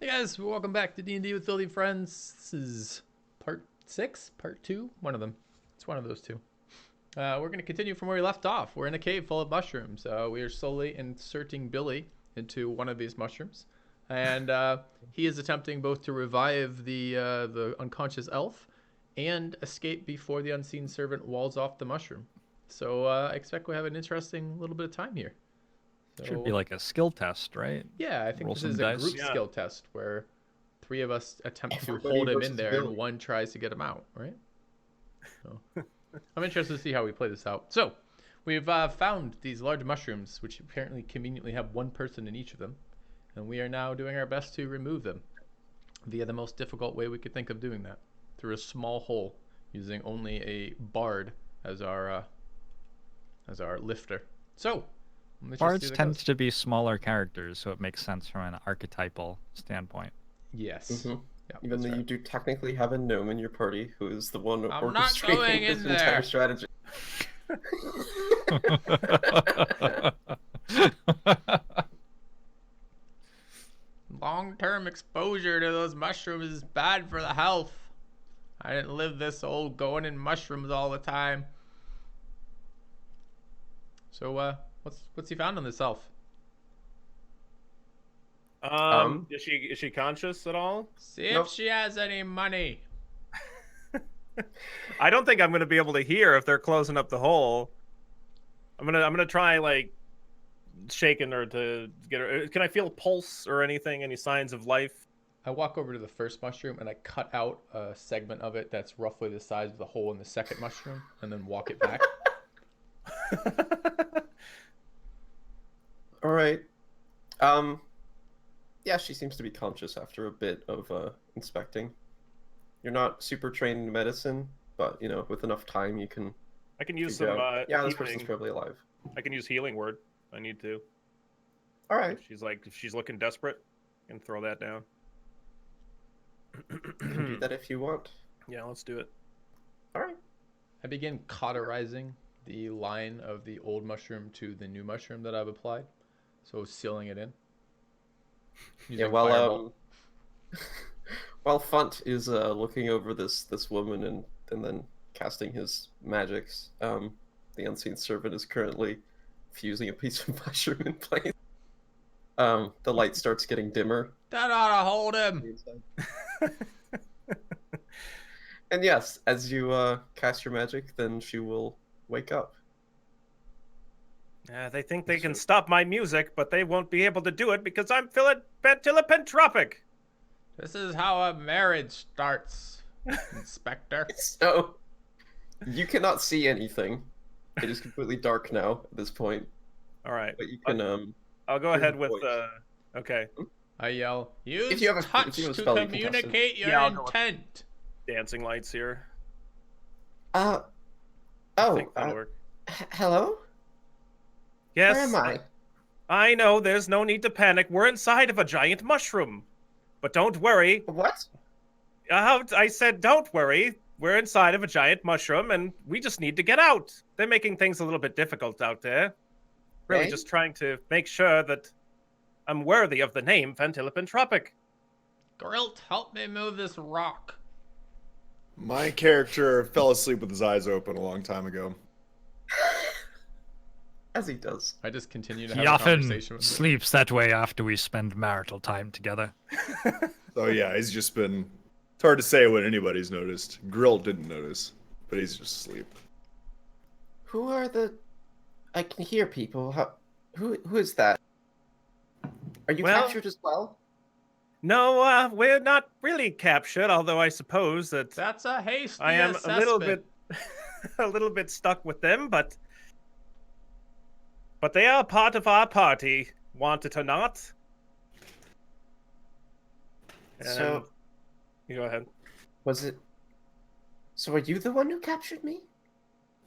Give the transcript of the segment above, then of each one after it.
Hey guys, welcome back to D&D with Filthy Friends. This is part 6, part 2, one of them. It's one of those two. We're going to continue from where we left off. We're in a cave full of mushrooms. We are slowly inserting Billy into one of these mushrooms. And he is attempting both to revive the unconscious elf and escape before the unseen servant walls off the mushroom. So I expect we'll have an interesting little bit of time here. Should be like a skill test, right? Yeah, I think Roll this some is a dice. group skill test where 3 of us attempt to Everybody hold him versus in there Billy. and 1 tries to get him out, right? So, I'm interested to see how we play this out. So, we've found these large mushrooms, which apparently conveniently have 1 person in each of them, and we are now doing our best to remove them via the most difficult way we could think of doing that, through a small hole, using only a bard as our lifter. So, let's just see Bards how that tend goes. to be smaller characters, so it makes sense from an archetypal standpoint. Yes. Mhm. Yeah, Even that's though you right. do technically have a gnome in your party who is the one I'm not going orchestrating in this entire there. strategy. Long-term exposure to those mushrooms is bad for the health. I didn't live this old going in mushrooms all the time. So, what's he found on this elf? Is she conscious at all? See if Nope. she has any money. I don't think I'm gonna be able to hear if they're closing up the hole. I'm gonna try like shaking her to get her. Can I feel a pulse or anything? Any signs of life? I walk over to the first mushroom and I cut out a segment of it that's roughly the size of the hole in the second mushroom, and then walk it back. All right. Yeah, she seems to be conscious after a bit of inspecting. You're not super trained in medicine, but with enough time you can I can use figure some out. Yeah, this person's healing. probably alive. I can use healing word. If I need to. All right. If she's looking desperate, I can throw that down. You can do that if you want. Yeah, let's do it. All right. I begin cauterizing the line of the old mushroom to the new mushroom that I've applied, so sealing it in. Yeah, Using Firebolt. while Funt is looking over this woman and then casting his magics, the unseen servant is currently fusing a piece of mushroom in place. The light starts getting dimmer. That ought to hold him. And yes, as you cast your magic, then she will wake up. They think they can stop my music, but they won't be able to do it because I'm philanthropic. This is how a marriage starts, Inspector. So you cannot see anything. It is completely dark now at this point. All right, But you can I'll go hear ahead the with voice. Okay. I yell, use If you have a- touch if you have a to spell, you can cast it. communicate your Yeah, I'll go with- intent. Dancing lights here. I I think that'll work. hello? Yes. Where am I? I know. There's no need to panic. We're inside of a giant mushroom. But don't worry. What? I said don't worry. We're inside of a giant mushroom, and we just need to get out. They're making things a little bit difficult out there. Really Okay. just trying to make sure that I'm worthy of the name Philanthropic. Grilt, help me move this rock. My character fell asleep with his eyes open a long time ago. As he does. I just continue to He have a often conversation with him. sleeps that way after we spend marital time together. So yeah, he's just been. It's hard to say what anybody's noticed. Grill didn't notice, but he's just asleep. Who are the? I can hear people. Who is that? Are you Well- captured as well? No, we're not really captured, although I suppose that That's a hasty I am assessment. a little bit a little bit stuck with them, but they are part of our party, want it or not. So- And- you go ahead. Was it? So are you the one who captured me?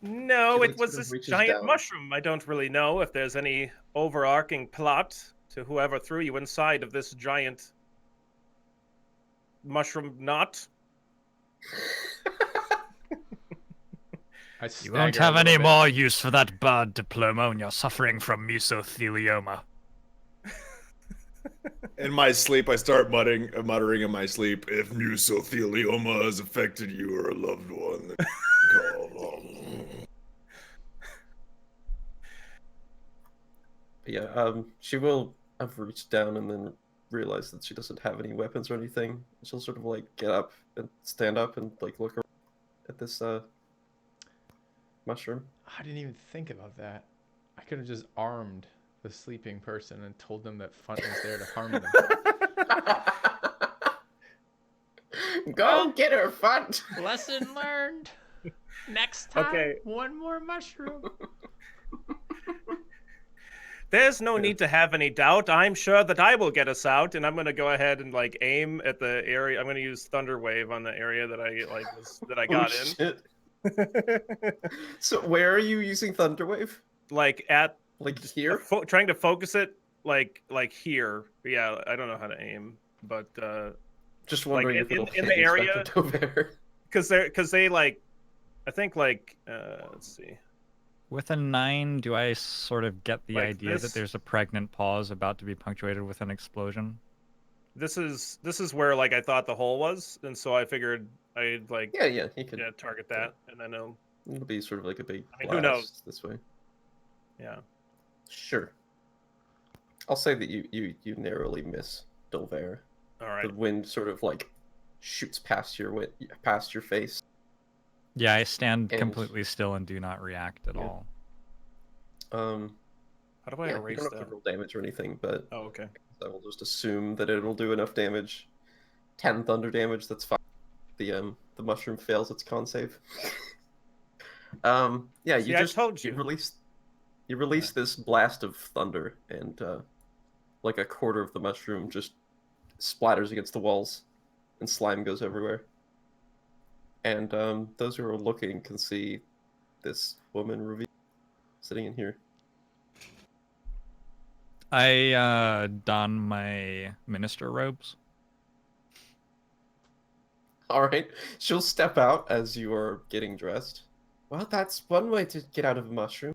No, She, it like, was sort of this reaches giant down. mushroom. I don't really know if there's any overarching plot to whoever threw you inside of this giant mushroom knot. I You won't stagger a have any little bit. more use for that bard diploma when you're suffering from mesothelioma. In my sleep, I start muttering in my sleep, if mesothelioma has affected you or a loved one, then call. Yeah, she will have reached down and then realize that she doesn't have any weapons or anything. She'll sort of like get up and stand up and like look around at this mushroom. I didn't even think about that. I could have just armed the sleeping person and told them that Funt was there to harm them. Go get her, Funt! Lesson learned. Next time, Okay. one more mushroom. There's no need to have any doubt. I'm sure that I will get us out, and I'm going to go ahead and like aim at the area. I'm going to use Thunder Wave on the area that I got in. Shit. So where are you using Thunderwave? Like at Like here? trying to focus it like here. Yeah, I don't know how to aim, but Just wondering like if it'll in hit the area, Inspector Dover. because they like, I think like let's see. With a 9, do I sort of get the Like idea this? that there's a pregnant pause about to be punctuated with an explosion? This is where like I thought the hole was, and so I figured I'd like Yeah, he could. target that, and then It'll be sort of like a big I mean, blast who knows? this way. yeah. Sure. I'll say that you narrowly miss Dolver. All right. The wind sort of like shoots past your face. Yeah, I stand And- completely still and do not react at Yeah. all. How do I Yeah, you erase don't have that? to roll damage or anything, but Oh, okay. I will just assume that it'll do enough damage. 10 thunder damage, that's fine. The mushroom fails its con save. Yeah, See, you I just told you. you release this blast of thunder, and like a quarter of the mushroom just splatters against the walls, and slime goes everywhere. And those who are looking can see this woman revealed sitting in here. I don my minister robes. All right, she'll step out as you are getting dressed. Well, that's one way to get out of a mushroom.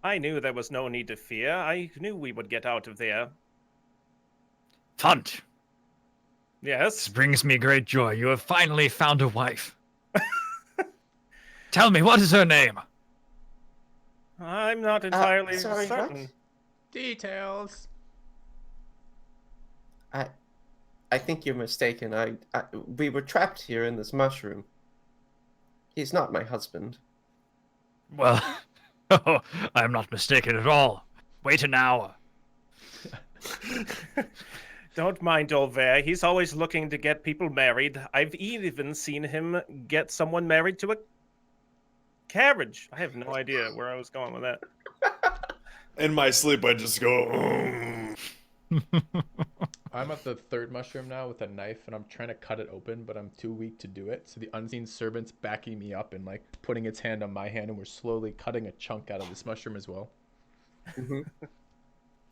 I knew there was no need to fear. I knew we would get out of there. Funt, this Yes. brings me great joy. You have finally found a wife. Tell me, what is her name? I'm not entirely sorry, what? certain. Details. I think you're mistaken. We were trapped here in this mushroom. He's not my husband. Well, oh, I am not mistaken at all. Wait an hour. Don't mind Dolver. He's always looking to get people married. I've even seen him get someone married to a carriage. I have no idea where I was going with that. In my sleep, I just go. I'm at the third mushroom now with a knife, and I'm trying to cut it open, but I'm too weak to do it. So the unseen servant's backing me up and like putting its hand on my hand, and we're slowly cutting a chunk out of this mushroom as well. Mm-hmm.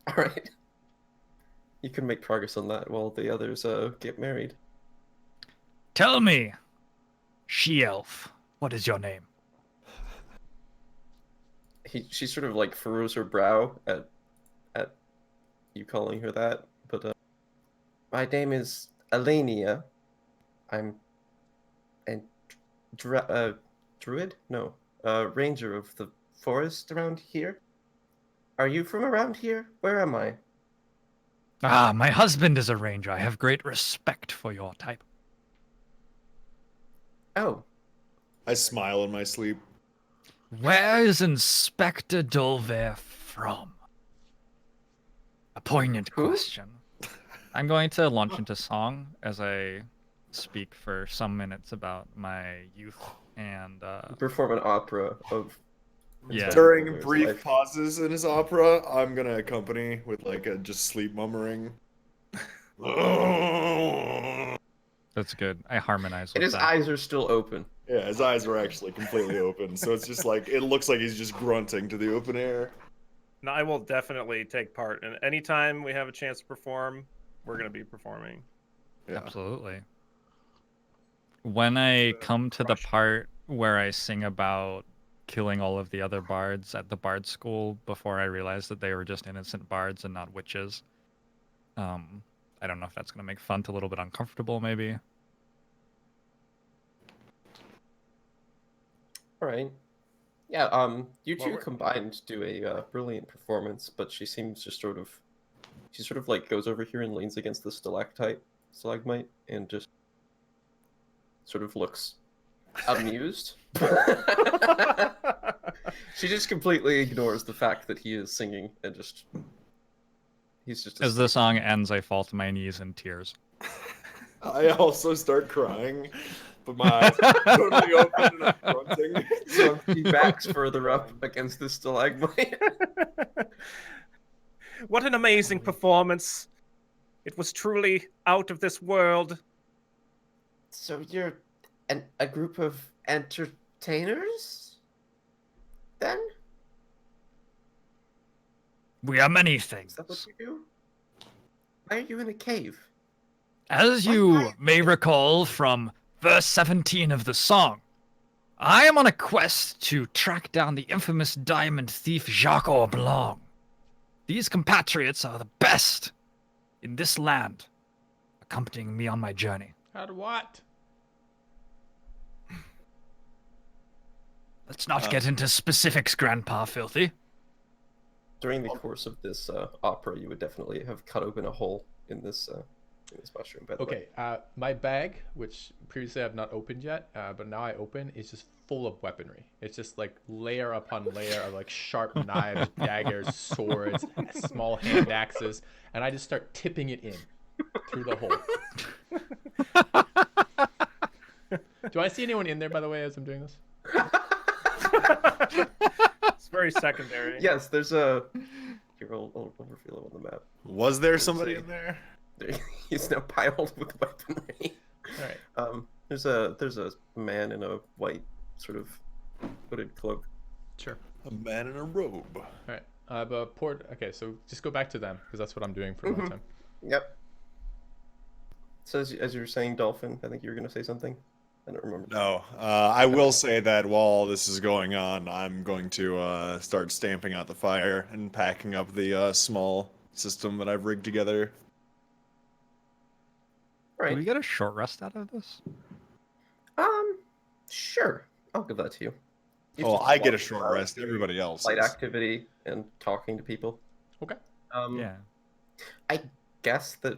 All right. You can make progress on that while the others get married. Tell me, she-elf, what is your name? She sort of like furrows her brow at you calling her that, but my name is Elenia. I'm a druid? No, ranger of the forest around here. Are you from around here? Where am I? Ah, my husband is a ranger. I have great respect for your type. Oh, I smile in my sleep. Where is Inspector Dolver from? A poignant Who? question. I'm going to launch into song as I speak for some minutes about my youth and perform an opera of. yeah. During Dolver's brief life. pauses in his opera, I'm gonna accompany with like a just sleep murmuring. That's good. I harmonize with And his that. eyes are still open. Yeah, his eyes are actually completely open, so it's just like it looks like he's just grunting to the open air. No, I will definitely take part. And anytime we have a chance to perform, we're going to be performing. Yeah. Absolutely. When I come to the rush. part where I sing about killing all of the other bards at the bard school before I realized that they were just innocent bards and not witches. I don't know if that's going to make Funt a little bit uncomfortable, maybe. All right. Yeah. You Well, two we're- combined do a brilliant performance, but she seems just sort of, she sort of like goes over here and leans against the stalagmite, and just sort of looks amused. She just completely ignores the fact that he is singing and just he's just As the song ends, I fall to my knees in tears. I also start crying, but my eyes are totally open and I'm grunting. so he backs further up against the stalagmite. What an amazing performance! It was truly out of this world. So you're a group of entertainers, then? We are many Is things. that what you do? Why are you in a cave? As you may recall from verse 17 of the song, I am on a quest to track down the infamous diamond thief Jacques Blanc. These compatriots are the best in this land, accompanying me on my journey. How to what? Let's not get into specifics, Grandpa Filthy. During the course of this opera, you would definitely have cut open a hole in this mushroom. By the way. Okay, my bag, which previously I've not opened yet, but now I open, is just full of weaponry. It's just like layer upon layer of like sharp knives, daggers, swords, small hand axes, and I just start tipping it in through the hole. Do I see anyone in there, by the way, as I'm doing this? It's very secondary. Yes, there's a. Here, I'll reveal it on the map. Was there somebody in there? He's now piled with weaponry. All right. There's a man in a white sort of hooded cloak. Sure. A man in a robe. All right. But okay, so just go back to them because that's what I'm doing for my time. Yep. So as you were saying, Dolphin, I think you were going to say something. I don't remember. No, I will say that while this is going on, I'm going to start stamping out the fire and packing up the small system that I've rigged together. Right. Do we get a short rest out of this? Sure. I'll give that to you. You've Oh, just I get a walked short around rest. doing Everybody else. Light is. activity and talking to people. Okay. Yeah. I guess that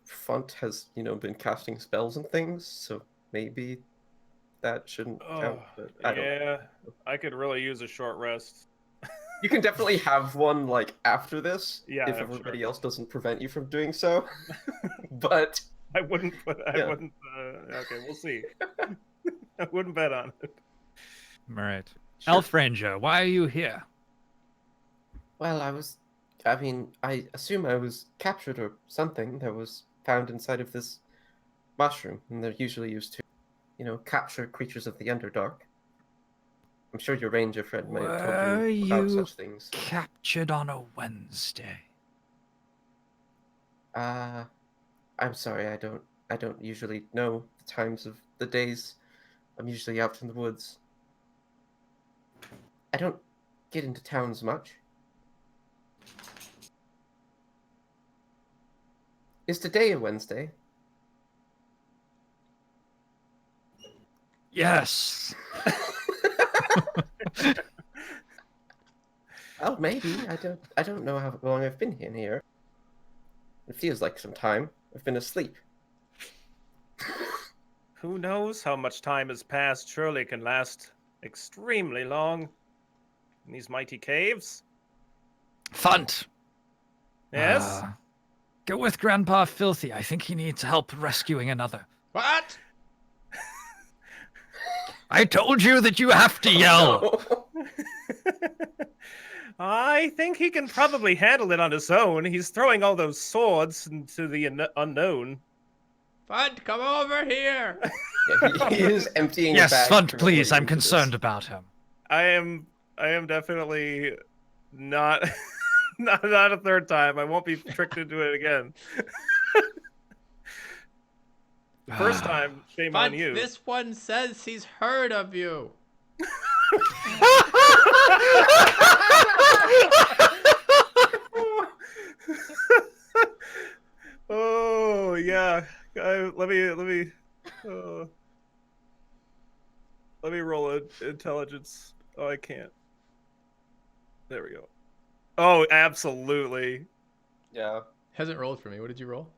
Funt has, been casting spells and things, so maybe that shouldn't count. But I don't. Yeah, I could really use a short rest. You can definitely have one like after this, Yeah, if I'm everybody sure. else doesn't prevent you from doing so. But I wouldn't. Yeah. Okay, we'll see. I wouldn't bet on it. All right. sure. Elf Ranger, why are you here? Well, I assume I was captured or something that was found inside of this mushroom, and they're usually used to, capture creatures of the Underdark. I'm sure your ranger friend might have told Were you about you such things. captured on a Wednesday? I'm sorry, I don't usually know the times of the days. I'm usually out in the woods. I don't get into towns much. Is today a Wednesday? Yes. Oh, maybe. I don't know how long I've been in here. It feels like some time. I've been asleep. Who knows how much time has passed? Surely it can last extremely long in these mighty caves. Funt. Yes. Go with Grandpa Filthy. I think he needs help rescuing another. What? I told you that you have to yell. I think he can probably handle it on his own. He's throwing all those swords into the unknown. Funt, come over here. Yeah, he is emptying a Yes, bag. Funt, currently please. I'm into this. concerned about him. I am definitely not not a third time. I won't be tricked into it again. The first time, shame on Funt, you. this one says he's heard of you. Oh yeah. Let me roll an intelligence. Oh, I can't. There we go. Oh, absolutely. Yeah. Hasn't rolled for me. What did you roll?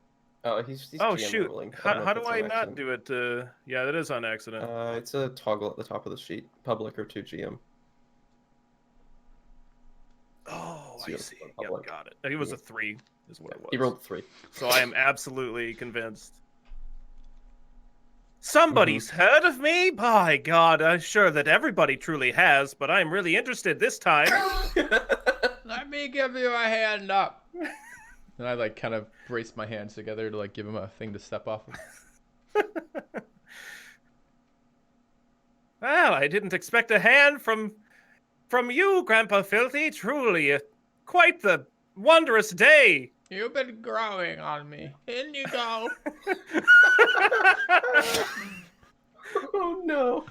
He's Oh GM shoot. rolling. How do I not do it? Yeah, that is on accident. It's a toggle at the top of the sheet. Public or to GM. Oh, So I you see. have Yep, public. got it. It was a 3, is what it was. He rolled 3. So I am absolutely convinced. Somebody's heard of me? By God, I'm sure that everybody truly has, but I'm really interested this time. Let me give you a hand up. And I like kind of brace my hands together to like give him a thing to step off of. Well, I didn't expect a hand from you, Grandpa Filthy. Truly, quite the wondrous day. You've been growing on me. In you go. Oh no.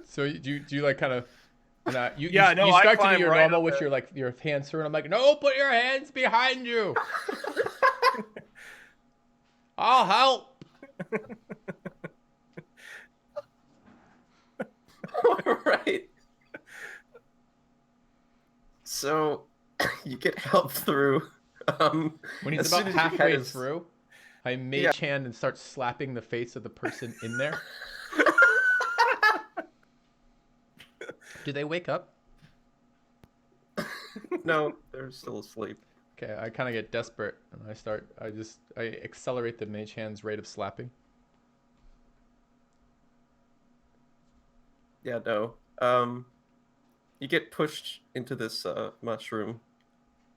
So do you like kind of you Yeah, no, you I start to do climb your right normal up with there. your like your hands through and I'm like, no, put your hands behind you. I'll help. All right. So you get help through. When he's as about soon as your head halfway is- through, I mage hand and start slapping the face of the person in there. Do they wake up? No, they're still asleep. Okay, I kind of get desperate and I accelerate the mage hand's rate of slapping. Yeah, no. You get pushed into this mushroom,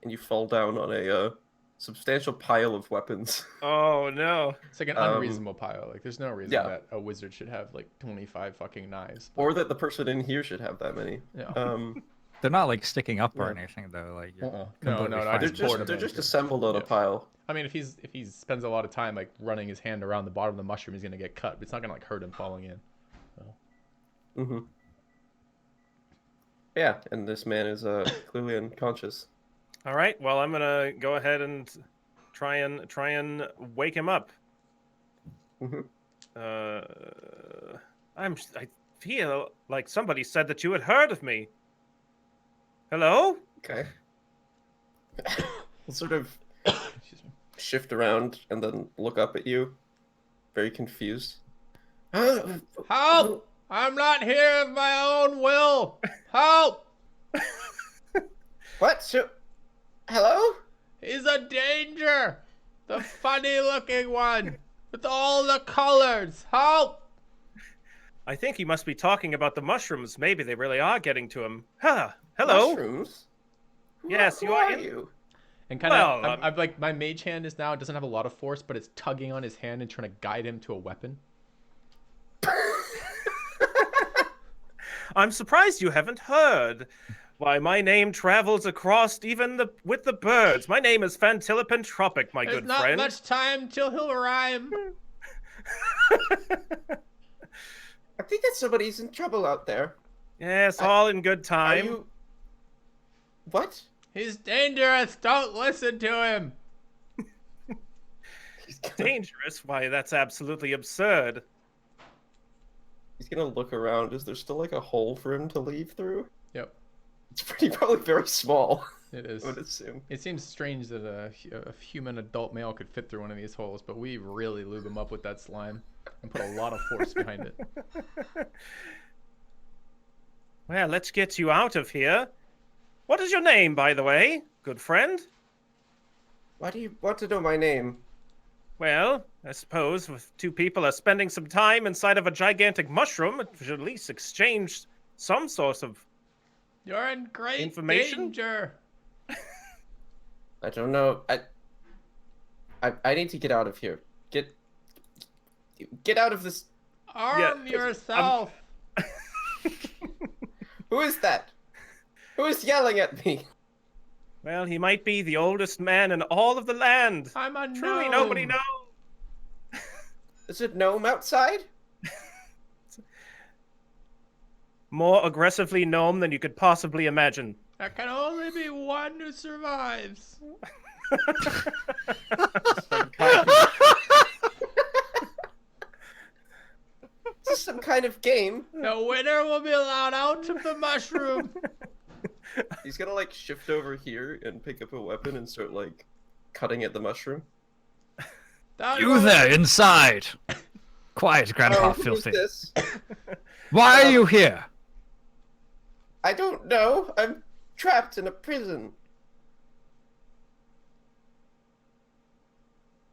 and you fall down on a substantial pile of weapons. Oh no. It's like an unreasonable pile. Like there's no reason yeah. that a wizard should have like 25 fucking knives. Or that the person in here should have that many. Yeah. They're not like sticking up or Yeah. anything though. Like you're No, completely I fine. They're just poured just them in. assembled on a Yeah. pile. I mean, if he spends a lot of time like running his hand around the bottom of the mushroom, he's gonna get cut. But it's not gonna like hurt him falling in. Mm-hmm. Yeah, and this man is clearly unconscious. All right. Well, I'm gonna go ahead and try and wake him up. Mhm. I feel like somebody said that you had heard of me. Hello? Okay. He'll sort of Excuse me. shift around and then look up at you, very confused. Huh? Help! I'm not here of my own will. Help! What? Hello? He's a danger. The funny-looking one with all the colors. Help! I think he must be talking about the mushrooms. Maybe they really are getting to him. Huh. Hello? Mushrooms? Yes, Who you are are. you? And kind of, Well, I'm like my mage hand is now, it doesn't have a lot of force, but it's tugging on his hand and trying to guide him to a weapon. I'm surprised you haven't heard. Why, my name travels across even with the birds. My name is Fantillipentropic, my There's good not friend. much time till he'll rhyme. I think that somebody's in trouble out there. Yes, all in good Are time. you... What? He's dangerous. Don't listen to him. He's gonna, Dangerous? Why, that's absolutely absurd. he's gonna look around. Is there still like a hole for him to leave through? Yep, It's probably very small, it is. I would assume. It seems strange that a human adult male could fit through one of these holes, but we really lube him up with that slime and put a lot of force behind it. Well, let's get you out of here. What is your name, by the way, good friend? Why do you want to know my name? Well, I suppose if two people are spending some time inside of a gigantic mushroom, we should at least exchange some sort of... You're in great Information? danger. I don't know. I need to get out of here. Get out of this. Arm yourself. Who is that? Who is yelling at me? Well, he might be the oldest man in all of the land. I'm unknown. Truly nobody knows. There's a gnome outside? More aggressively gnome than you could possibly imagine. There can only be one who survives. Is this some kind of game? The winner will be allowed out of the mushroom. He's gonna like shift over here and pick up a weapon and start like cutting at the mushroom. You there, inside! Quiet, Grandpa Who's Filthy. this? Why are you here? I don't know. I'm trapped in a prison.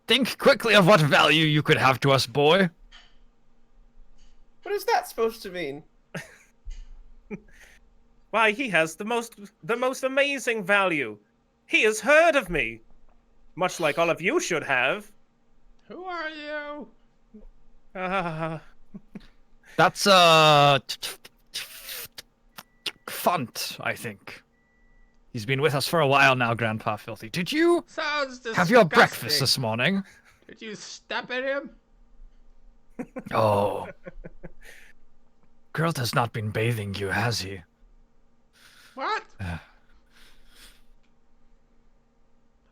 Think quickly of what value you could have to us, boy. What is that supposed to mean? Why, he has the most amazing value. He has heard of me. Much like all of you should have. Who are you? That's, Funt, I think. He's been with us for a while now, Grandpa Filthy. Did you Sounds disgusting. have your breakfast this morning? Did you step at him? Oh. Grelt has not been bathing you, has he? What? I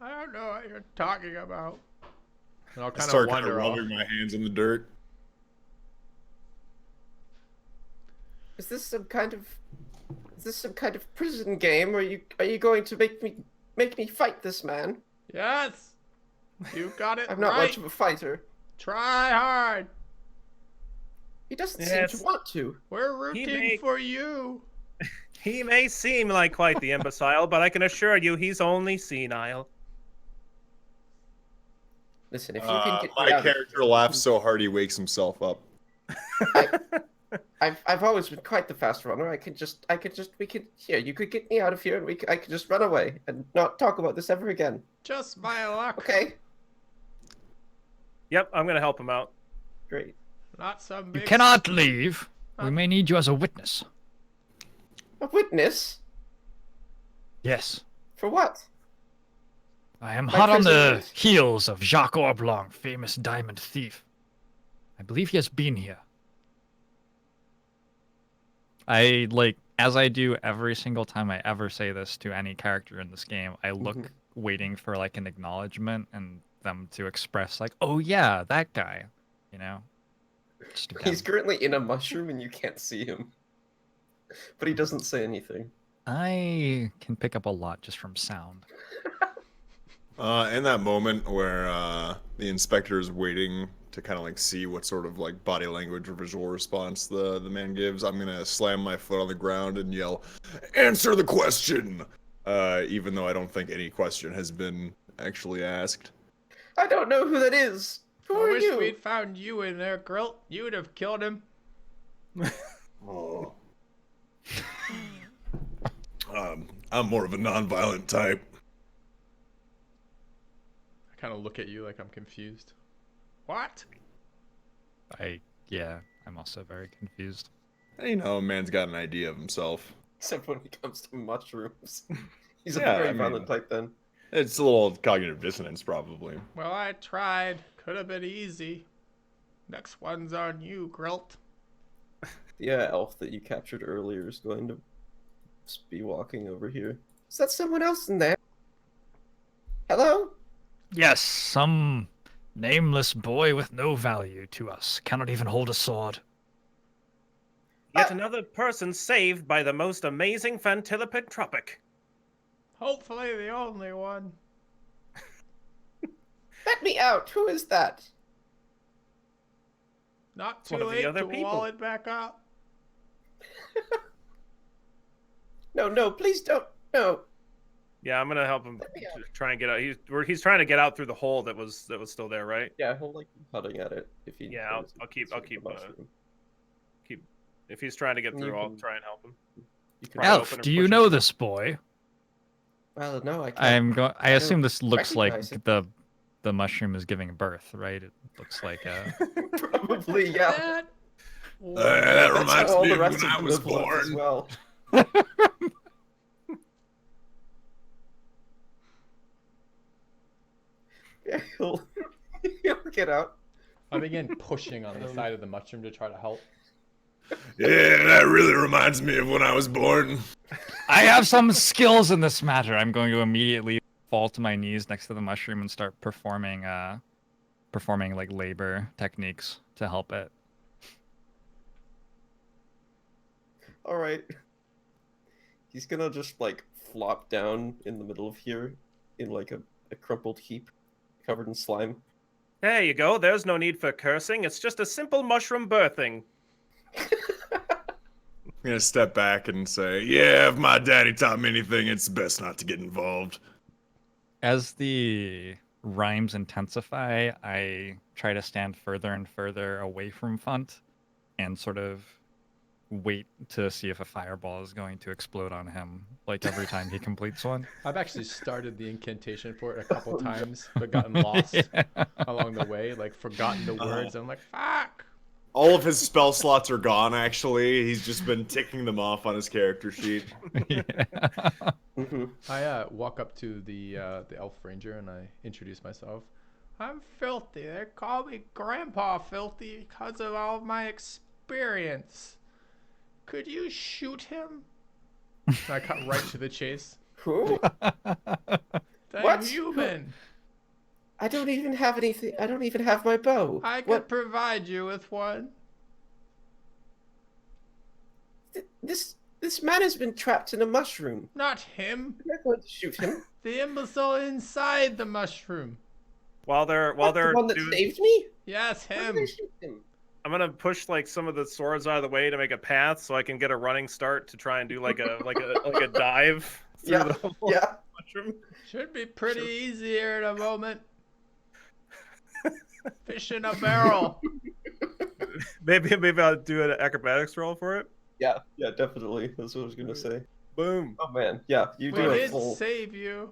don't know what you're talking about. And I'll I kind of start kind of wander off. rubbing my hands in the dirt. Is this some kind of prison game? Or are you going to make me fight this man? Yes. You got it I'm not right. much of a fighter. Try hard. He doesn't Yes. seem to want to. We're rooting for you. He may seem like quite the imbecile, but I can assure you he's only senile. Listen, if you can get My me out character laughs so hard he wakes himself up. I've always been quite the fast runner. You could get me out of here, and I could just run away and not talk about this ever again. Just my luck. Okay, Yep, I'm gonna help him out. great. Not some You big... cannot leave. We may need you as a witness. A witness? Yes. For what? I am My hot on the prisoners. heels of Jacques Orblanc, famous diamond thief. I believe he has been here. I, as I do every single time I ever say this to any character in this game, I look waiting for, an acknowledgement and them to express, oh yeah, that guy, you know? Just again. He's currently in a mushroom and you can't see him. But he doesn't say anything. I can pick up a lot just from sound. In that moment where the inspector is waiting to kind of see what sort of body language or visual response the man gives, I'm gonna slam my foot on the ground and yell, "Answer the question!" Even though I don't think any question has been actually asked. I don't know who that is. Who I are wish you? we'd found you in there, Grilt. You would have killed him. Oh. I'm more of a non-violent type. I kind of look at you like I'm confused. What? Yeah, I'm also very confused. You know, a man's got an idea of himself. Except when it comes to mushrooms. He's Yeah, a very I mean- violent type then. It's a little cognitive dissonance, probably. Well, I tried. Could have been easy. Next one's on you, Grilt. The elf that you captured earlier is going to be walking over here. Is that someone else in there? Hello? Yes, some nameless boy with no value to us. Cannot even hold a sword. Yet another person saved by the most amazing Fantilipid tropic. Hopefully the only one. Let me out. Who is that? Not too One of the late other to people. wall it back up. No, please don't. No. Yeah, I'm gonna help him Let me out. try and get out. He's trying to get out through the hole that was still there, right? Yeah, he'll keep putting at it if he. Yeah, goes I'll keep- inside the keep, mushroom. If he's trying to get You through, I'll can- try and help him. You can- Right, Elf, open or do you push know it. this boy? Well, no, I can't. I assume this looks like recognize it. the mushroom is giving birth, right? It looks like Probably, yeah. That... That That's reminds how all me the of rest when of I them was have lived as born. well. Yeah, he'll get out, I begin pushing on the side of the mushroom to try to help. Yeah, that really reminds me of when I was born. I have some skills in this matter. I'm going to immediately fall to my knees next to the mushroom and start performing like labor techniques to help it. All right. He's gonna just like flop down in the middle of here in like a crumpled heap covered in slime. There you go. There's no need for cursing. It's just a simple mushroom birthing. I'm gonna step back and say, yeah, if my daddy taught me anything, it's best not to get involved. As the rhymes intensify, I try to stand further and further away from Funt and sort of wait to see if a fireball is going to explode on him, like every time he completes one. I've actually started the incantation for it a couple times, but gotten lost along the way, like forgotten the words. I'm like, fuck! All of his spell slots are gone, actually. He's just been ticking them off on his character sheet. I walk up to the elf ranger and I introduce myself. I'm Filthy. They call me Grandpa Filthy because of all of my experience. Could you shoot him? And I cut right to the chase. Who? I'm What? human. I don't even have anything. I don't even have my bow. I could What? provide you with one. This man has been trapped in a mushroom. Not him. I'm not going to shoot him. The imbecile inside the mushroom. While they're The one that doing, saved me? Yes, Why him. did I shoot him? I'm gonna push like some of the swords out of the way to make a path so I can get a running start to try and do like a dive through the whole mushroom. Should be pretty easy here in a moment. Fish in a barrel. Maybe I'll do an acrobatics roll for it. Yeah, definitely. That's what I was gonna say. Boom. Oh man, yeah, you We do a did full save you.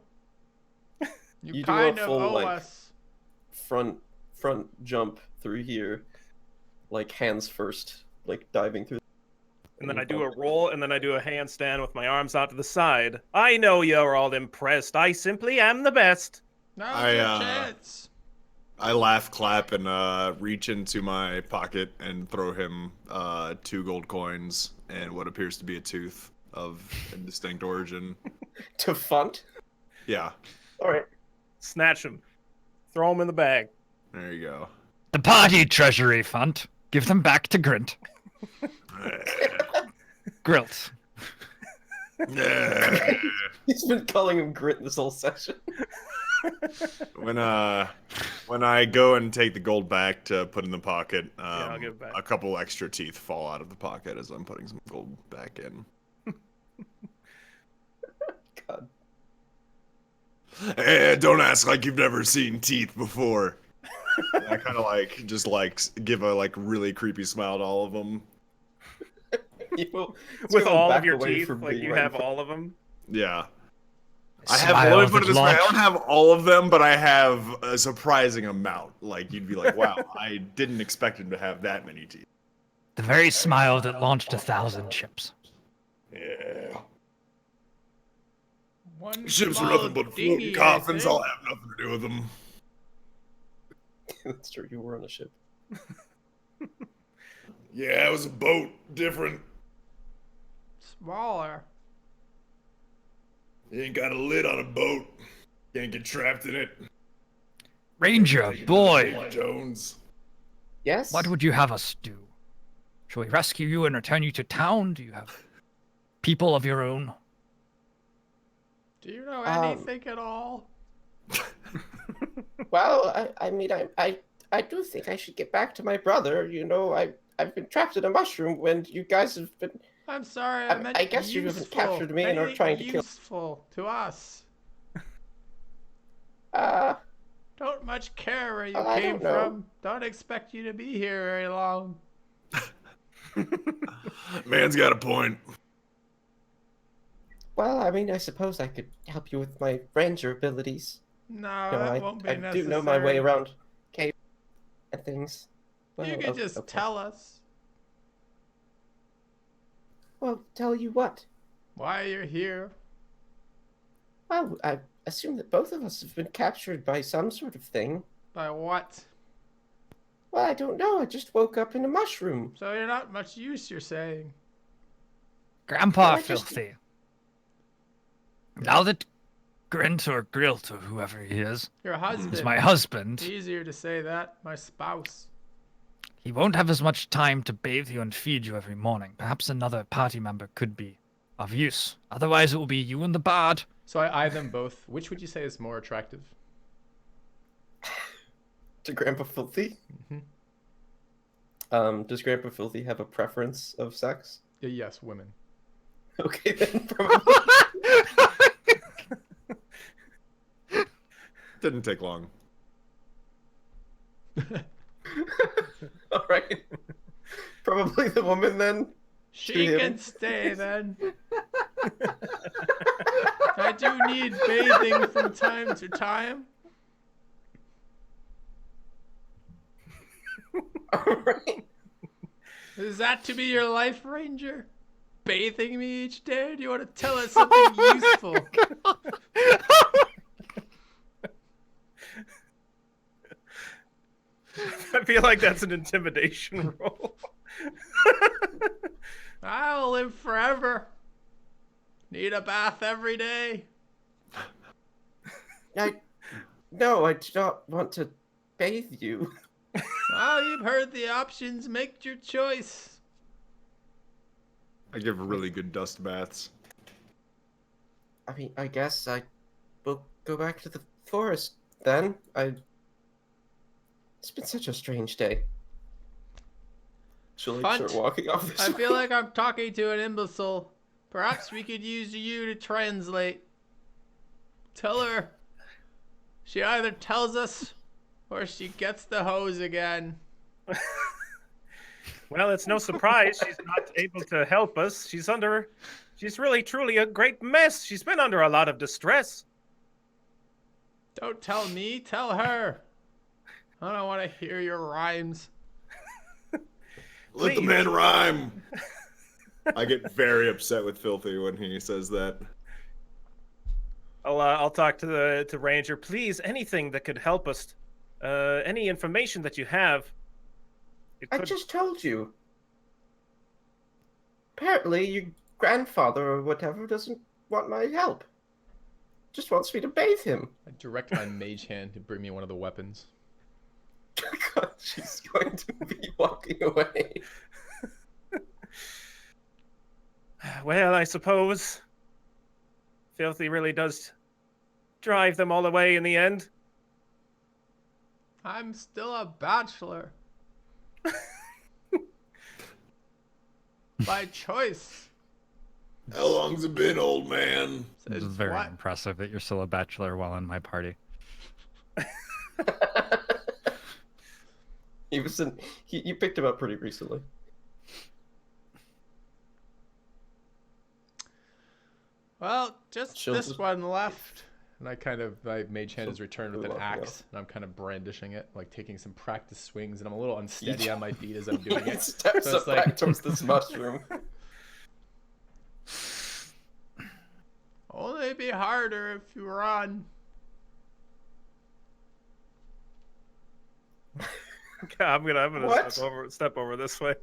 You do a kind of full, owe like, us. front jump through here, like hands first, like diving through. And then I do a roll, and then I do a handstand with my arms out to the side. I know you're all impressed. I simply am the best. Now's your chance. I laugh, clap, and reach into my pocket and throw him 2 gold coins and what appears to be a tooth of indistinct origin. To Funt. Yeah, All right. Snatch him. Throw him in the bag. there you go. The party treasury, Funt. Give them back to Grint. Grilt. Yeah. He's been calling him Grit this whole session. When I go and take the gold back to put in the pocket, I'll give it back. a couple extra teeth fall out of the pocket as I'm putting some gold back in. God. Hey, don't ask like you've never seen teeth before. And I kind of like just like give a like really creepy smile to all of them. With all of your teeth, like you have all of them. Yeah. I have, Smile let me put it at this way, I launch. don't have all of them, but I have a surprising amount. Like, you'd be like, wow, I didn't expect him to have that many teeth. The very smile that launched 1,000 ships. Yeah. One Ships are small nothing but dinghy, floating I coffins, think. I'll have nothing to do with them. That's true. You were on a ship. Yeah, it was a boat, different. Smaller. You ain't got a lid on a boat. Can't get trapped in it. Ranger, boy, Jones. Yes. what would you have us do? Shall we rescue you and return you to town? Do you have people of your own? Do you know anything at all? Well, I mean, I do think I should get back to my brother. You know, I've been trapped in a mushroom when you guys have been. I'm sorry, I meant I guess you haven't captured me and are Anything trying to kill. useful to us. Don't much care where you I came don't know. from. Don't expect you to be here very long. Man's got a point. Well, I mean, I suppose I could help you with my ranger abilities. No, You know, that won't be I necessary. do know my way around cave and things. Well, You can just okay. tell us Well, tell you what. why you're here. Well, I assume that both of us have been captured by some sort of thing. By what? Well, I don't know. I just woke up in a mushroom. So you're not much use, you're saying. Grandpa I just- Filthy. Now that Grint or Grilt or whoever he is Your husband. my husband, Easier to say that. My spouse. he won't have as much time to bathe you and feed you every morning. Perhaps another party member could be of use. Otherwise, it will be you and the bard. So I eye them both. Which would you say is more attractive? To Grandpa Filthy? Mm-hmm. Does Grandpa Filthy have a preference of sex? Yes, women. Okay, then probably. Didn't take long. All right. Probably the woman then. She him. can stay then. I do need bathing from time to time. All right. Is that to be your life, Ranger? Bathing me each day? Do you want to tell us something useful? I feel like that's an intimidation roll. I'll live forever. Need a bath every day. No, I do not want to bathe you. Well, you've heard the options. Make your choice. I give really good dust baths. I mean, I guess I will go back to the forest then. It's been such a strange day. She'll like, Funt, start walking off this I way. feel like I'm talking to an imbecile. Perhaps we could use you to translate. Tell her. She either tells us or she gets the hose again. Well, it's no surprise she's not able to help us. She's really truly a great mess. She's been under a lot of distress. Don't tell me, tell her. I don't want to hear your rhymes. Let the Please. man rhyme. I get very upset with Filthy when he says that. I'll talk to Ranger. Please, anything that could help us. Any information that you have. I just told you. Apparently, your grandfather or whatever doesn't want my help. Just wants me to bathe him. I direct my mage hand to bring me one of the weapons. God, she's going to be walking away. Well, I suppose Filthy really does drive them all away in the end. I'm still a bachelor. By choice. How long's it been, old man? It's Says very what? impressive that you're still a bachelor while in my party. You picked him up pretty recently. Well, just She'll this just- one left. And my mage hand is returned with She'll an walk me axe, and I'm kind of brandishing it, like taking some practice swings, and I'm a little unsteady on my feet as I'm doing He it. steps So up it's like- back towards this mushroom. Only be harder if you run. I'm gonna What? step over this way.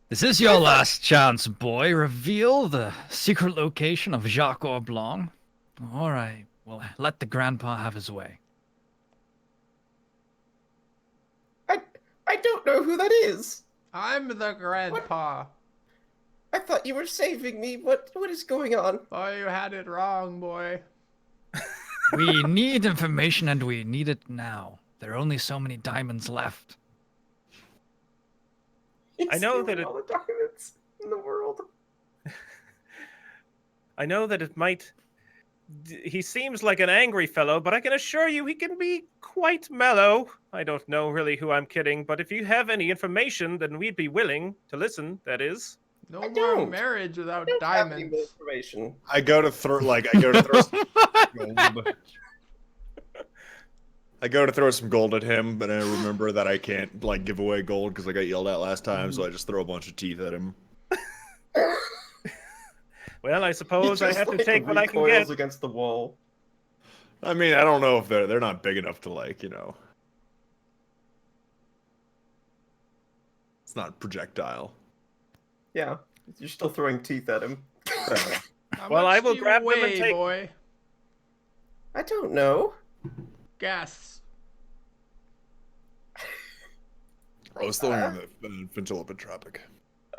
This is your last chance, boy. Reveal the secret location of Jacques Blanc. All right. Well, let the grandpa have his way. I don't know who that is. I'm the grandpa. I thought you were saving me. What is going on? Oh, you had it wrong, boy. We need information, and we need it now. There are only so many diamonds left. He's I know that stealing all the diamonds in the world. I know that it might. He seems like an angry fellow, but I can assure you he can be quite mellow. I don't know really who I'm kidding, but if you have any information, then we'd be willing to listen, that is. No I more don't. marriage without I don't have any diamonds. information. I go to throw some gold. I go to throw some gold at him, but I remember that I can't like give away gold because I got yelled at last time, so I just throw a bunch of teeth at him. Well, I He suppose I just, have to like, take what I can recoils get. against the wall. I mean, I don't know if they're not big enough to like, you know. It's not projectile. Yeah, you're still throwing teeth at him. How Well, much I will do you grab them and weigh, take- boy. I don't know. Guess. I was throwing in the Ventriloquistropic.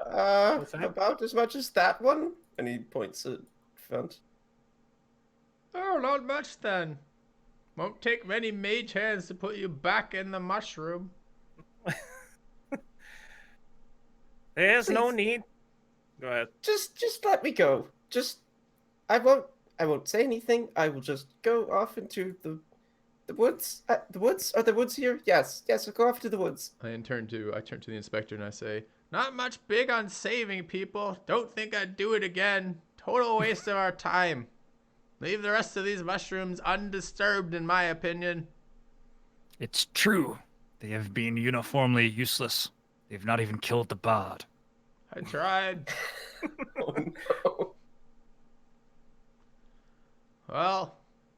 What's that? About as much as that one? And he points at Funt. Oh, not much then. Won't take many mage hands to put you back in the mushroom. There's no Please. need. Go ahead. Just let me go. I won't say anything. I will just go off into the woods. The woods? Are the woods here? Yes, I'll go off to the woods. I turn to the inspector and I say, not much big on saving people. Don't think I'd do it again. Total waste of our time. Leave the rest of these mushrooms undisturbed, in my opinion. It's true. They have been uniformly useless. They've not even killed the bard. I tried. Oh no. Well,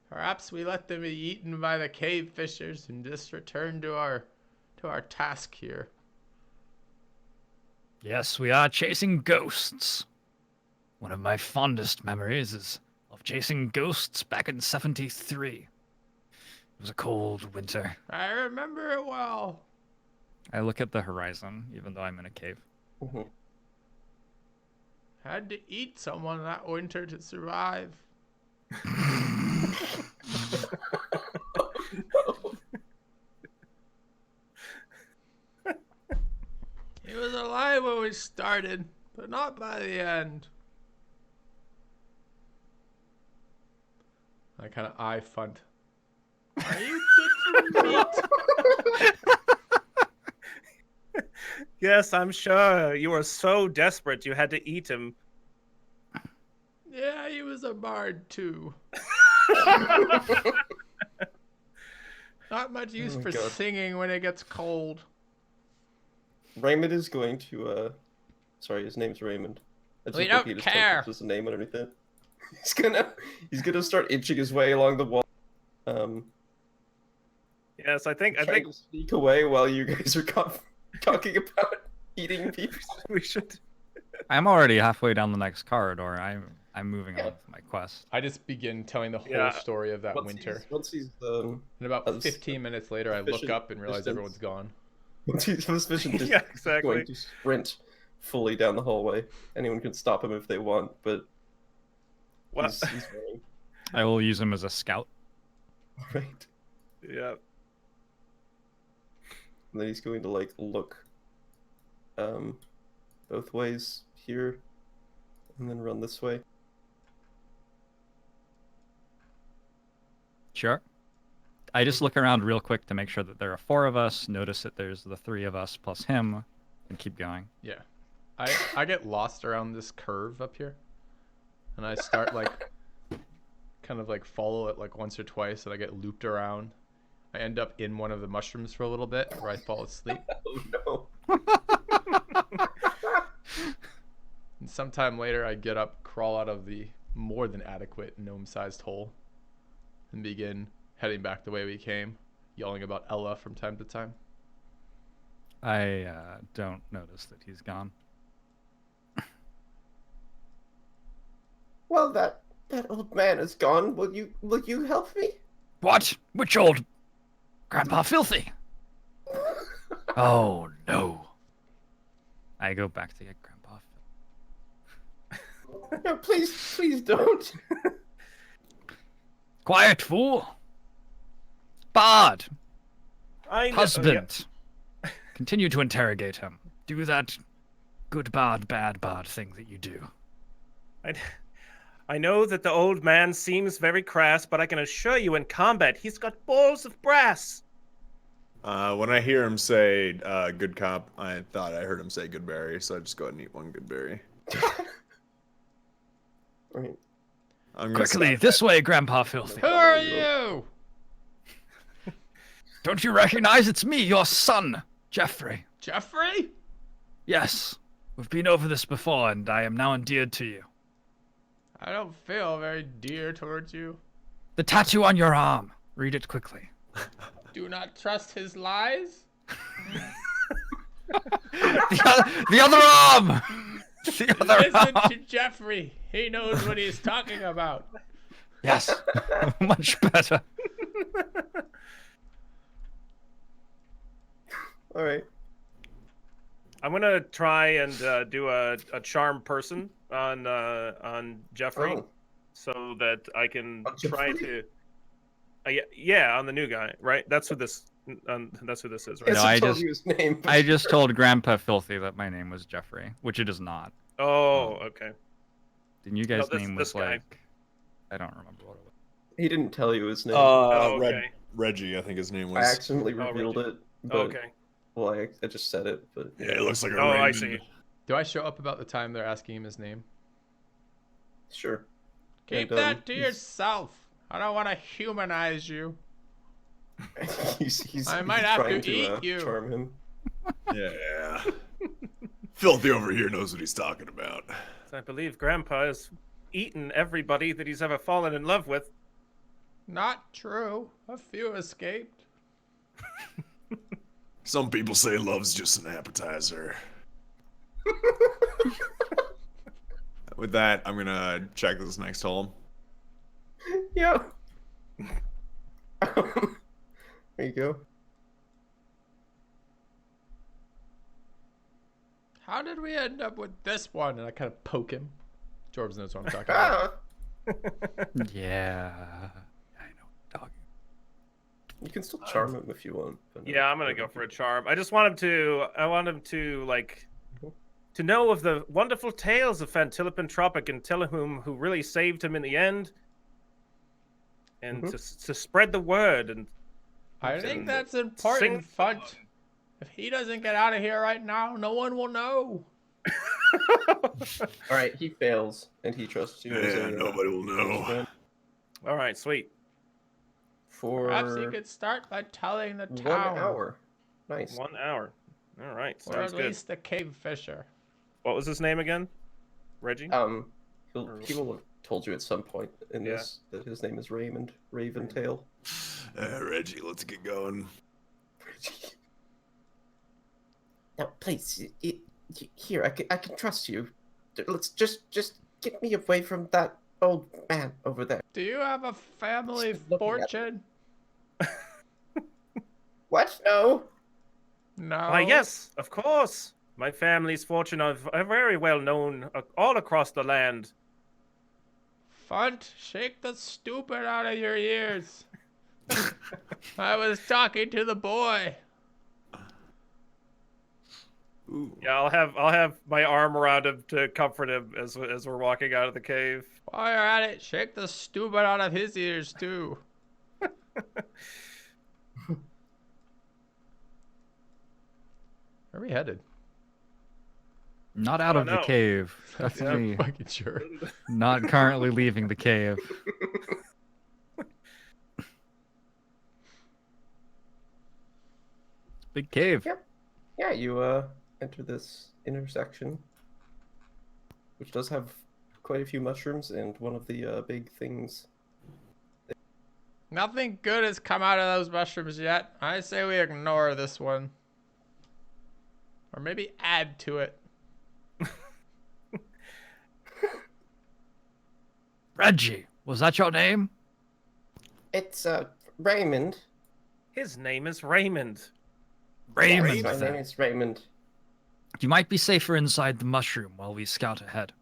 perhaps we let them be eaten by the cave fishers and just return to our task here. Yes, we are chasing ghosts. One of my fondest memories is of chasing ghosts back in 73. It was a cold winter. I remember it well. I look at the horizon, even though I'm in a cave. Mhm. Had to eat someone that winter to survive. He was alive when we started, but not by the end. I kind of eye Funt. Are you good for meat? Yes, I'm sure you were so desperate you had to eat him. Yeah, he was a bard too. Not much use Oh my for God. singing when it gets cold. Raymond is going to sorry, his name's Raymond. I just We don't repeat his care. title, just a name underneath it. He's gonna start inching his way along the wall. Yes, I think Trying to sneak away while you guys are talking about eating people. we should. I'm already halfway down the next corridor. I'm moving on with my quest. I just begin telling the whole Yeah. story of that winter. Once he's And about That's 15 minutes later, I look sufficient up and realize distance. everyone's gone. once he's sufficient Yeah, exactly. going to sprint fully down the hallway. Anyone can stop him if they want, but What? he's running. I will use him as a scout. Right. Yeah. And then he's going to like look both ways here and then run this way. Sure. I just look around real quick to make sure that there are 4 of us, notice that there's the 3 of us plus him, and keep going. Yeah. I get lost around this curve up here. And I start like kind of like follow it like once or twice and I get looped around. I end up in one of the mushrooms for a little bit where I fall asleep. Oh no. And sometime later I get up, crawl out of the more than adequate gnome-sized hole and begin heading back the way we came, yelling about Ella from time to time. I don't notice that he's gone. Well, that old man is gone. Will you help me? What? Which old Grandpa Filthy? Oh no. I go back to get Grandpa Filthy. No, please don't. Quiet, fool. Bard. I know. Husband. Continue to interrogate him. Do that good bard, bad bard thing that you do. I know that the old man seems very crass, but I can assure you in combat, he's got balls of brass. When I hear him say good cop, I thought I heard him say good berry, so I just go ahead and eat one good berry. Right. I'm gonna Quickly, stop this way, Grandpa Filthy. Who are you? Don't you recognize it's me, your son, Jeffrey? Jeffrey? Yes, we've been over this before, and I am now endeared to you. I don't feel very dear towards you. The tattoo on your arm. Read it quickly. Do not trust his lies. The other arm. The other Listen arm. to Jeffrey. He knows what he's talking about. Yes, much better. All right. I'm gonna try and do a charm person on Jeffrey, Oh. so that I can On try Jeffrey? to. Yeah, on the new guy, right? That's who this. That's who this is, right? Yes, No, I I told just- you his name. I just told Grandpa Filthy that my name was Jeffrey, which it is not. Oh, okay. And you guys' this- name this was guy. like, I don't remember what it was. He didn't tell you his name. Oh, okay. Reggie, I think his name I was. accidentally revealed Reggie. it. But, Okay. Well, I just said it, but Yeah, it looks like a Oh, I Raymond. see. Do I show up about the time they're asking him his name? sure. Keep And, that to he's- yourself. I don't want to humanize you. he's I might have trying to eat you. charm him. Yeah. Filthy over here knows what he's talking about. I believe Grandpa has eaten everybody that he's ever fallen in love with. Not true. A few escaped. Some people say love's just an appetizer. With that, I'm gonna check this next hole. Yeah. There you go. How did we end up with this one? And I kind of poke him. Jorbs knows what I'm talking about. Ah, Yeah, I know. Dog. you can still charm him if you want. But no, Yeah, I'm gonna go for a charm. I just want him to. I want him to like to know of the wonderful tales of Fantilip and Tropic and tell him who really saved him in the end, and to spread the word. And I think and that's important, sing- Funt. If he doesn't get out of here right now, no one will know. All right, he fails, and he trusts you. as Yeah, a, nobody will know. friend all right, sweet. For Perhaps he could start by telling the 1 town. hour. Nice. 1 hour. All right, Or sounds at good. least the cave fisher. What was his name again? Reggie. He will have told you at some point in Yeah. this that his name is Raymond Raventail. Reggie, let's get going. Now, please, here, I can trust you. Let's just get me away from that old man over there. Do you have a family Just looking at fortune? What? No. No. Why, yes, of course. My family's fortune are very well known all across the land. Funt, shake the stupid out of your ears. I was talking to the boy. Ooh. Yeah, I'll have my arm around him to comfort him as we're walking out of the cave. While you're at it, shake the stupid out of his ears too. Where are we headed? Not out Oh, of the no. cave. That's Yeah. me. Fucking sure. Not currently leaving the cave. Big cave. Yep. Yeah, you enter this intersection, which does have quite a few mushrooms, and one of the big things. Nothing good has come out of those mushrooms yet. I say we ignore this one. Or maybe add to it. Reggie, was that your name? It's Raymond. His name is Raymond. Raymond. Yes, my then. name is Raymond. You might be safer inside the mushroom while we scout ahead.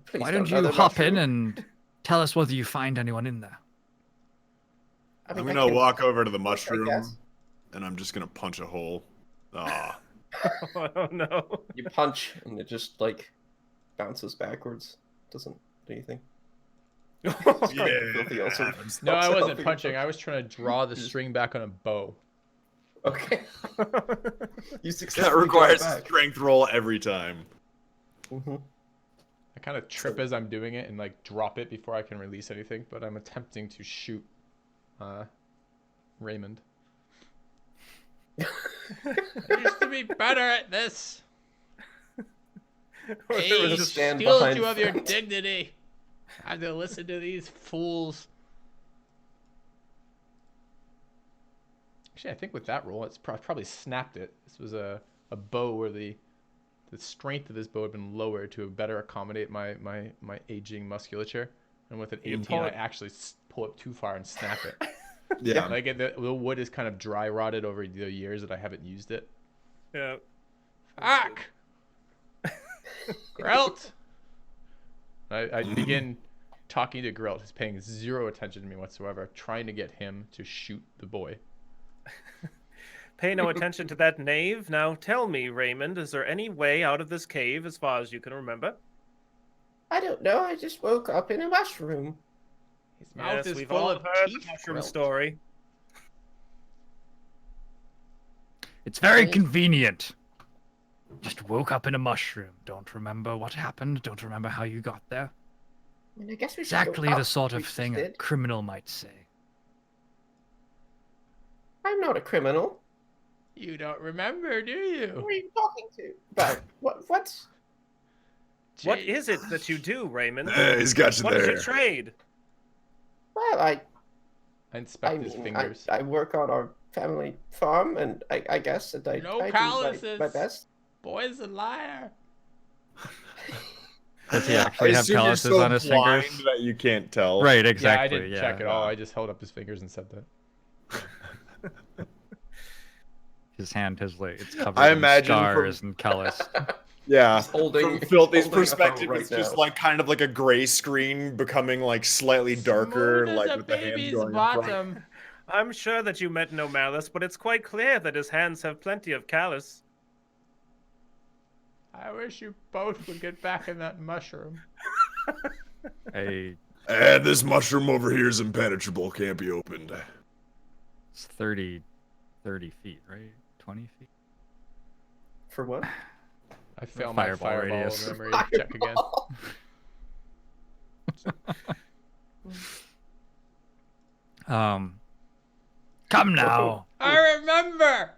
Please Why don't you another hop in mushroom. and tell us whether you find anyone in there? I I'm mean, I gonna can- walk over to the I mushroom, guess. and I'm just gonna punch a hole. Ah, Oh no. You punch, and it just like bounces backwards. Doesn't do anything. Filthy also happens. No, I helps out wasn't being punching. punched. I was trying to draw the string back on a bow. Okay. You That successfully requires draw a it back. strength roll every time. Mhm. I kind of trip as I'm doing it and like drop it before I can release anything, but I'm attempting to shoot Raymond. I used to be better at this. Age just stand steals behind you of your Funt. dignity. I have to listen to these fools. Actually, I think with that roll, it's probably snapped it. This was a a bow where the strength of this bow had been lowered to better accommodate my aging musculature. And with an You 18, pull I it- actually pull it too far and snap it. Yeah. Like the wood is kind of dry rotted over the years that I haven't used it. Yeah. Fuck! Grelt! I begin talking to Grelt, who's paying zero attention to me whatsoever, trying to get him to shoot the boy. Pay no attention to that knave. Now tell me, Raymond, is there any way out of this cave as far as you can remember? I don't know. I just woke up in a mushroom. His mouth Yes, is we've full all of heard teeth. the mushroom Grelt. story. It's very convenient. Just woke up in a mushroom. Don't remember what happened. Don't remember how you got there. I mean, I guess we should Exactly go the up. sort We of just thing a did. criminal might say. I'm not a criminal. You don't remember, do Who you? are you talking to? About what? What Jeez. is it that you do, Raymond? He's got you What is there. your trade? Well, I I inspect his mean, fingers. I work on our family farm, and I guess that I No do my calluses. best. Boy's a liar. Does he I actually have assume you're calluses so on his blind fingers? that you can't tell. Right, Yeah, I exactly. didn't check at all. Yeah. I just held up his fingers and said that. His hand has like it's covered I in imagine from- scars and callus. Yeah. He's holding- From Filthy's holding a phone perspective, right it's just now. like kind of like a gray screen becoming like slightly darker, Smooth as like a with the hands baby's going in front. bottom. I'm sure that you meant no malice, but it's quite clear that his hands have plenty of callus. I wish you both would get back in that mushroom. Hey, This mushroom over here is impenetrable, can't be opened. it's 30 feet, right? 20 feet? For what? I fail my Fireball fireball radius. memory check again. Come now. I remember!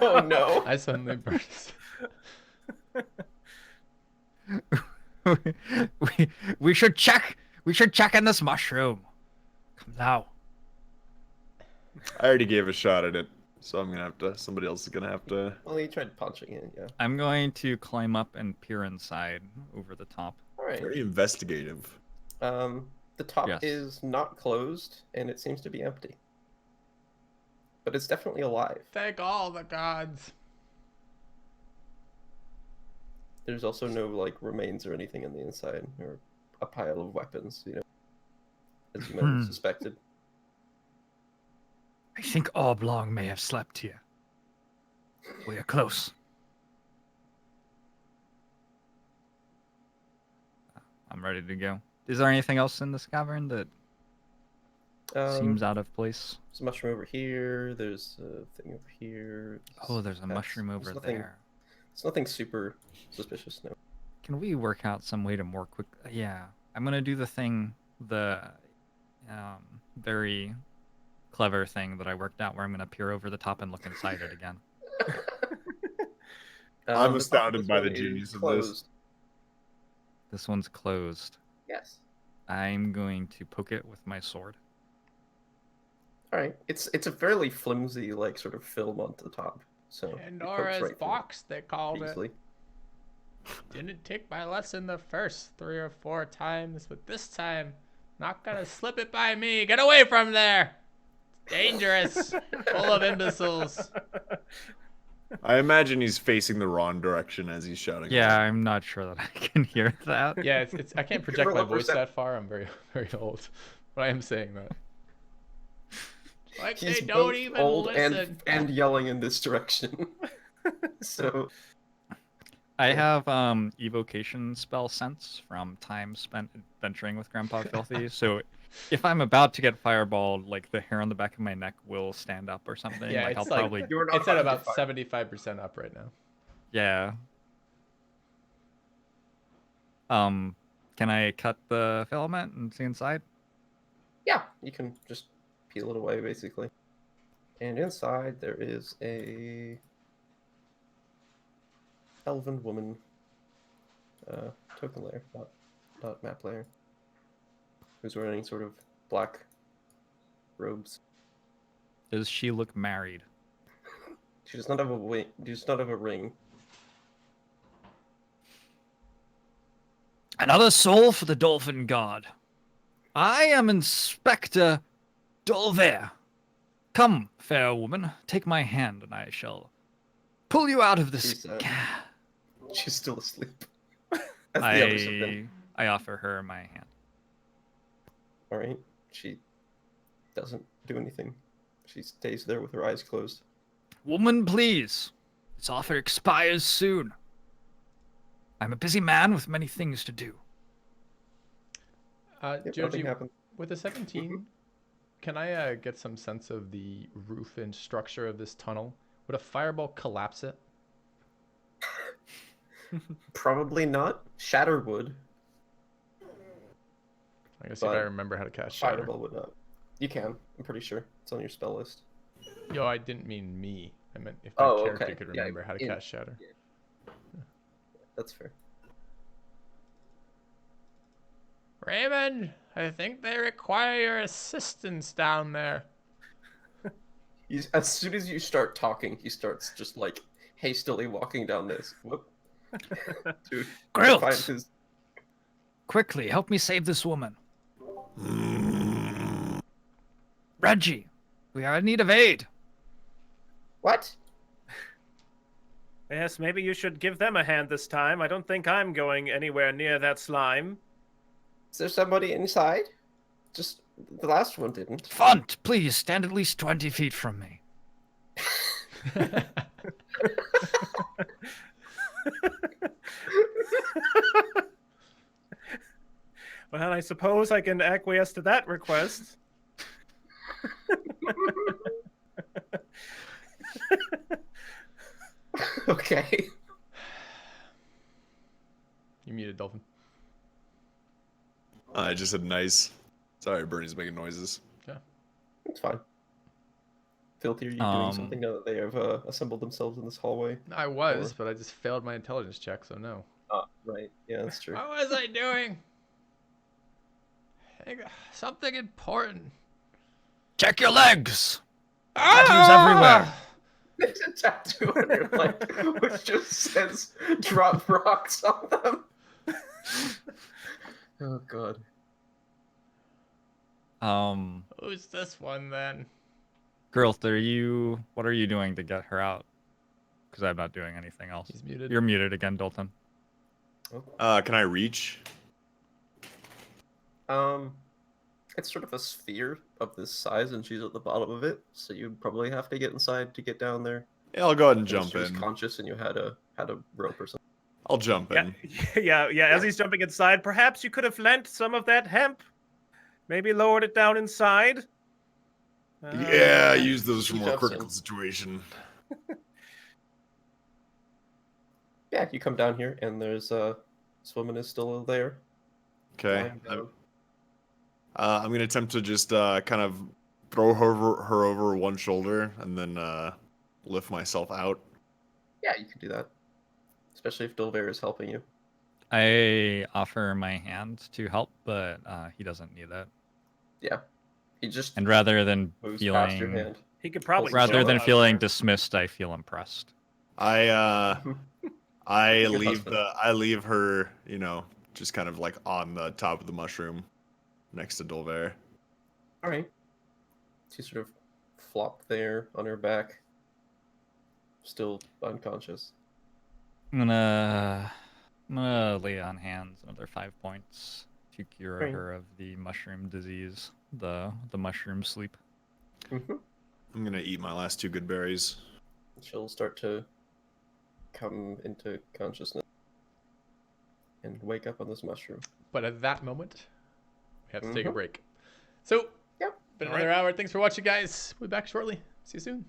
Oh no! I suddenly burst. we should check. We should check in this mushroom. Come now. I already gave a shot at it, so I'm gonna have to. Somebody else is gonna have to. Well, he tried punching it. Yeah. I'm going to climb up and peer inside over the top. All right. Very investigative. The top Yes. is not closed, and it seems to be empty. But it's definitely alive. Thank all the gods. There's also no like remains or anything on the inside, or a pile of weapons. You know, as you might have suspected. I think Oblong may have slept here. We are close. I'm ready to go. Is there anything else in this cavern that seems out of place? There's a mushroom over here. There's a thing over here. Oh, there's a That's- mushroom over nothing, there. It's nothing super suspicious. No. Can we work out some way to more quick? Yeah, I'm gonna do the thing, the very clever thing that I worked out, where I'm gonna peer over the top and look inside it again. I'm The top astounded this by the one is genius of this. closed. This one's closed. Yes. I'm going to poke it with my sword. All right. It's a fairly flimsy like sort of film on the top. So it pokes Pandora's right through box, they called it. easily. Didn't take my lesson the first 3 or 4 times, but this time, not gonna slip it by me. Get away from there! It's dangerous. Full of imbeciles. I imagine he's facing the wrong direction as he's shouting. Yeah, I'm not sure that I can hear that. Yeah, it's I can't project roll my a voice percep- that far. I'm very, very old. But I am saying that. Like He's they don't both even old listen. and yelling in this direction. So I have evocation spell sense from time spent adventuring with Grandpa Filthy. So if I'm about to get fireballed, like the hair on the back of my neck will stand up or something. Yeah, like I'll it's like- probably you're not It's at about about to get 75% up right now. yeah. Can I cut the filament and see inside? Yeah, you can just peel it away basically. And inside there is a elven woman, token layer, not map layer, who's wearing sort of black robes. Does she look married? She does not have a wing. Does not have a ring. Another soul for the Dolphin God. I am Inspector Dolver. Come, fair woman, take my hand, and I shall pull you out of this. She's still asleep. As the others have been. I offer her my hand. All right. She doesn't do anything. She stays there with her eyes closed. Woman, please. This offer expires soon. I'm a busy man with many things to do. Nothing Geogie, happened. with a 17, can I get some sense of the roof and structure of this tunnel? Would a fireball collapse it? Probably not. Shatter would. I guess if I But remember how to cast Shatter. Fireball would not. You can. I'm pretty sure. It's on your spell list. Yo, I didn't mean me. I meant if my character okay. could Yeah, remember how to cast Shatter. That's fair. Raymond, I think they require your assistance down there. As soon as you start talking, he starts just like hastily walking down this. Whoop. Dude, Grills! find his... Quickly, help me save this woman. Reggie, we are in need of aid. What? Yes, maybe you should give them a hand this time. I don't think I'm going anywhere near that slime. Is there somebody inside? Just the last one didn't. Funt, please stand at least 20 feet from me. Well, I suppose I can acquiesce to that request. Okay. You muted, Dolphin. I just said nice. Sorry, Bernie's making noises. It's fine. Filthy, are you doing something now that they have assembled themselves in this hallway? I was, but I just failed my intelligence check, so no. Right. Yeah, that's true. What was I doing? Something important. Check your legs. Tattoos everywhere. There's a tattoo on your leg which just says drop rocks on them. Oh god. Who's this one then? Girls, what are you doing to get her out? Because I'm not doing anything else. He's muted. You're muted again, Dalton. Can I reach? It's sort of a sphere of this size, and she's at the bottom of it, so you'd probably have to get inside to get down there. Yeah, I'll go ahead and Unless jump she was in. conscious, and you had a rope or something. I'll jump in. Yeah. As he's jumping inside, perhaps you could have lent some of that hemp. Maybe lowered it down inside. Yeah, use those for She more jumps critical in. situation. Yeah, you come down here, and there's this woman is still there. Okay. lying down. I'm gonna attempt to just kind of throw her over one shoulder and then lift myself out. Yeah, you can do that, especially if Dolver is helping you. I offer my hand to help, but he doesn't need that. Yeah, he just And rather than moves past your feeling hand. He could probably rather show than us. feeling dismissed, I feel impressed. I Your leave husband. I leave her, you know, just kind of like on the top of the mushroom next to Dolver. All right. She sort of flopped there on her back, still unconscious. I'm gonna lay on hands another 5 points to cure Great. her of the mushroom disease, the mushroom sleep. Mm-hmm. I'm gonna eat my last 2 good berries. She'll start to come into consciousness and wake up on this mushroom. But at that moment, we have to take a Mhm. break. So, Yep. been All another hour. Thanks for watching, guys. We'll be back shortly. See you soon.